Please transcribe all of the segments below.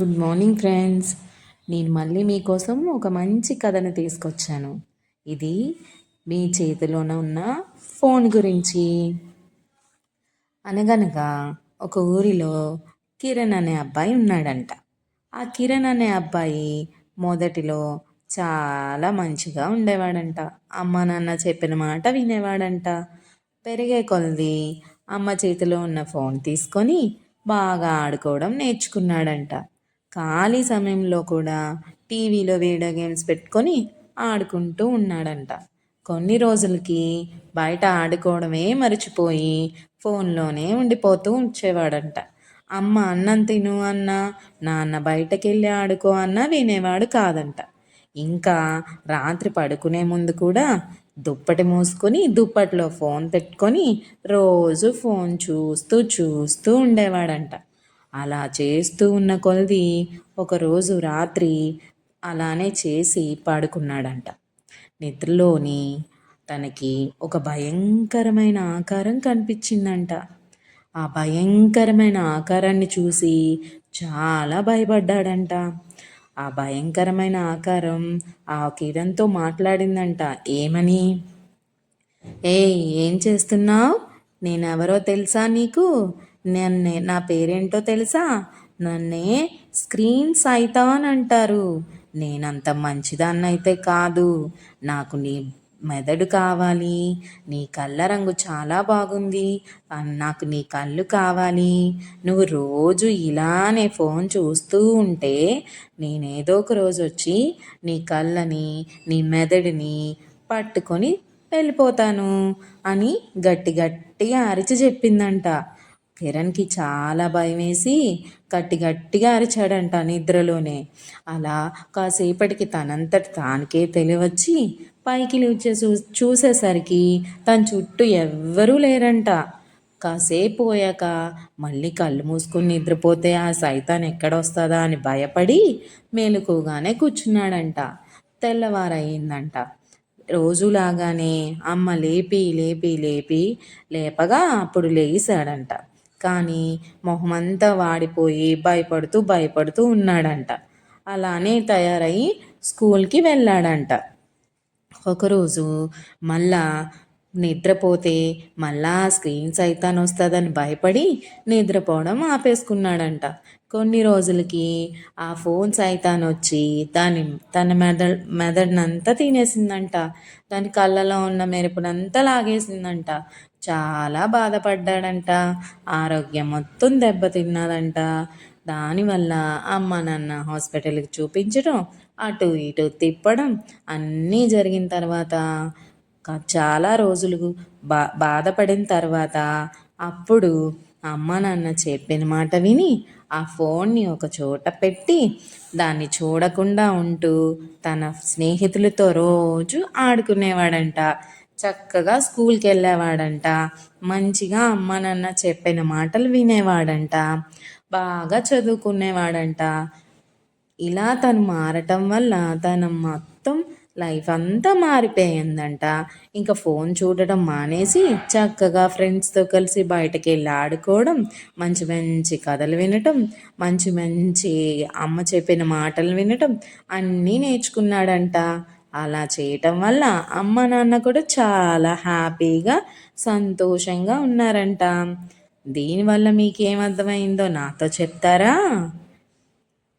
Good morning friends. నేను మళ్ళీ మీకోసం ఒక మంచి కథను తీసుకొచ్చాను. ఇది మీ చేతిలోన ఉన్న ఫోన్ గురించి. అనగనగా ఒక ఊరిలో కిరణ్ అనే అబ్బాయి ఉన్నాడంట. ఆ కిరణ్ అనే అబ్బాయి మొదటిలో చాలా మంచిగా ఉండేవాడంట. అమ్మ నాన్న చెప్పిన మాట వినేవాడంట. పెరిగే కొలది అమ్మ చేతిలో ఉన్న ఫోన్ తీసుకొని బాగా ఆడుకోవడం నేర్చుకున్నాడంట. ఖాళీ సమయంలో కూడా టీవీలో వీడియో గేమ్స్ పెట్టుకొని ఆడుకుంటూ ఉన్నాడంట. కొన్ని రోజులకి బయట ఆడుకోవడమే మర్చిపోయి ఫోన్లోనే ఉండిపోతూ ఉంచేవాడంట. అమ్మ అన్నం తిను అన్నా, నాన్న బయటకెళ్ళి ఆడుకో అన్నా వినేవాడు కాదంట. ఇంకా రాత్రి పడుకునే ముందు కూడా దుప్పటి మూసుకొని దుప్పట్లో ఫోన్ పెట్టుకొని రోజు ఫోన్ చూస్తూ చూస్తూ ఉండేవాడంట. అలా చేస్తూ ఉన్న కొలది ఒకరోజు రాత్రి అలానే చేసి పడుకున్నాడంట. నిద్రలోని తనకి ఒక భయంకరమైన ఆకారం కనిపించిందంట. ఆ భయంకరమైన ఆకారాన్ని చూసి చాలా భయపడ్డాడంట. ఆ భయంకరమైన ఆకారం ఆ కిరణ్తో మాట్లాడిందంట. ఏమని? ఏం చేస్తున్నావు? నేనెవరో తెలుసా నీకు? నా పేరేంటో తెలుసా? నన్నే స్క్రీన్ సైతాన్ అంటారు. నేనంత మంచిదాన్నైతే కాదు. నాకు నీ మెదడు కావాలి. నీ కళ్ళ రంగు చాలా బాగుంది. నాకు నీ కళ్ళు కావాలి. నువ్వు రోజు ఇలానే ఫోన్ చూస్తూ ఉంటే నేనేదో ఒక రోజు వచ్చి నీ కళ్ళని నీ మెదడుని పట్టుకొని వెళ్ళిపోతాను అని గట్టిగా అరిచి చెప్పిందంట. కిరణ్కి చాలా భయం వేసి గట్టిగా అరిచాడంట నిద్రలోనే. అలా కాసేపటికి తనంతట తానికే తెలివచ్చి పైకి లేచి చూసేసరికి తన చుట్టూ ఎవ్వరూ లేరంట. కాసేపు పోయాక మళ్ళీ కళ్ళు మూసుకుని నిద్రపోతే ఆ సైతాన్ ఎక్కడొస్తుందా అని భయపడి మేలుకోగానే కూర్చున్నాడంట. తెల్లవారయిందంట. రోజులాగానే అమ్మ లేపగా అప్పుడు లేచాడంట. కానీ మొహమంతా వాడిపోయి భయపడుతూ ఉన్నాడంట. అలానే తయారయ్యి స్కూల్కి వెళ్ళాడంట. ఒకరోజు మళ్ళా నిద్రపోతే మళ్ళా స్క్రీన్ సైతాన్ వస్తుందని భయపడి నిద్రపోవడం ఆపేసుకున్నాడంట. కొన్ని రోజులకి ఆ ఫోన్ సైతాన్ వచ్చి తన మెదడునంతా తినేసిందంట. దాని కళ్ళలో ఉన్న మెరుపునంతా లాగేసిందంట. చాలా బాధపడ్డాడంట. ఆరోగ్యం మొత్తం దెబ్బతిన్నదంట. దానివల్ల అమ్మ నాన్న హాస్పిటల్కి చూపించడం, అటు ఇటు తిప్పడం అన్నీ జరిగిన తర్వాత చాలా రోజులు బాధపడిన తర్వాత అప్పుడు అమ్మ నాన్న చెప్పిన మాట విని ఆ ఫోన్ని ఒక చోట పెట్టి దాన్ని చూడకుండా ఉంటూ తన స్నేహితులతో రోజు ఆడుకునేవాడంట. చక్కగా స్కూల్కి వెళ్ళేవాడంట. మంచిగా అమ్మ నాన్న చెప్పిన మాటలు వినేవాడంట. బాగా చదువుకునేవాడంట. ఇలా తను మారటం వల్ల తన మొత్తం లైఫ్ అంతా మారిపోయిందంట. ఇంకా ఫోన్ చూడటం మానేసి చక్కగా ఫ్రెండ్స్తో కలిసి బయటకు వెళ్ళి ఆడుకోవడం, మంచి మంచి కథలు వినటం, మంచి అమ్మ చెప్పిన మాటలు వినటం అన్నీ నేర్చుకున్నాడంట. అలా చేయటం వల్ల అమ్మ నాన్న కూడా చాలా హ్యాపీగా సంతోషంగా ఉన్నారంట. దీనివల్ల మీకేమర్థమైందో నాతో చెప్తారా?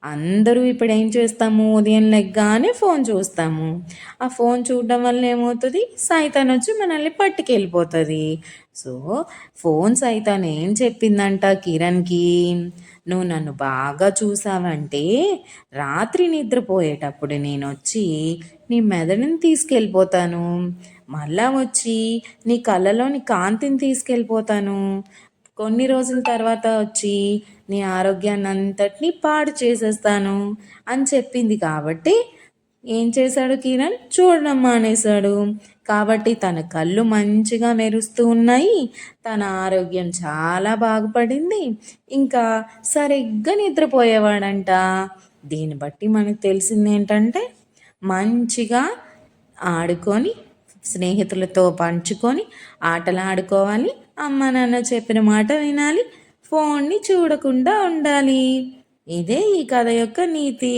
అందరూ ఇప్పుడు ఏం చేస్తాము? ఉదయం లెగ్గానే ఫోన్ చూస్తాము. ఆ ఫోన్ చూడడం వల్ల ఏమవుతుంది? సైతాన్ వచ్చి మనల్ని పట్టుకెళ్ళిపోతుంది. సో ఫోన్ సైతాన్ ఏం చెప్పిందంట కిరణ్కి? నువ్వు నన్ను బాగా చూసావంటే రాత్రి నిద్రపోయేటప్పుడు నేను వచ్చి నీ మెదడుని తీసుకెళ్ళిపోతాను. మళ్ళా వచ్చి నీ కళ్ళలోని కాంతిని తీసుకెళ్ళిపోతాను. కొన్ని రోజుల తర్వాత వచ్చి నీ ఆరోగ్యాన్ని అంతటినీ పాడు చేసేస్తాను అని చెప్పింది. కాబట్టి ఏం చేశాడు కిరణ్? చూడడం మానేశాడు. కాబట్టి తన కళ్ళు మంచిగా మెరుస్తూ ఉన్నాయి. తన ఆరోగ్యం చాలా బాగుపడింది. ఇంకా సరిగ్గా నిద్రపోయేవాడంట. దీన్ని బట్టి మనకు తెలిసింది ఏంటంటే, మంచిగా ఆడుకొని స్నేహితులతో పంచుకొని ఆటలు ఆడుకోవాలి. అమ్మ నాన్న చెప్పిన మాట వినాలి. ఫోన్ని చూడకుండా ఉండాలి. ఇదే ఈ కథ యొక్క నీతి.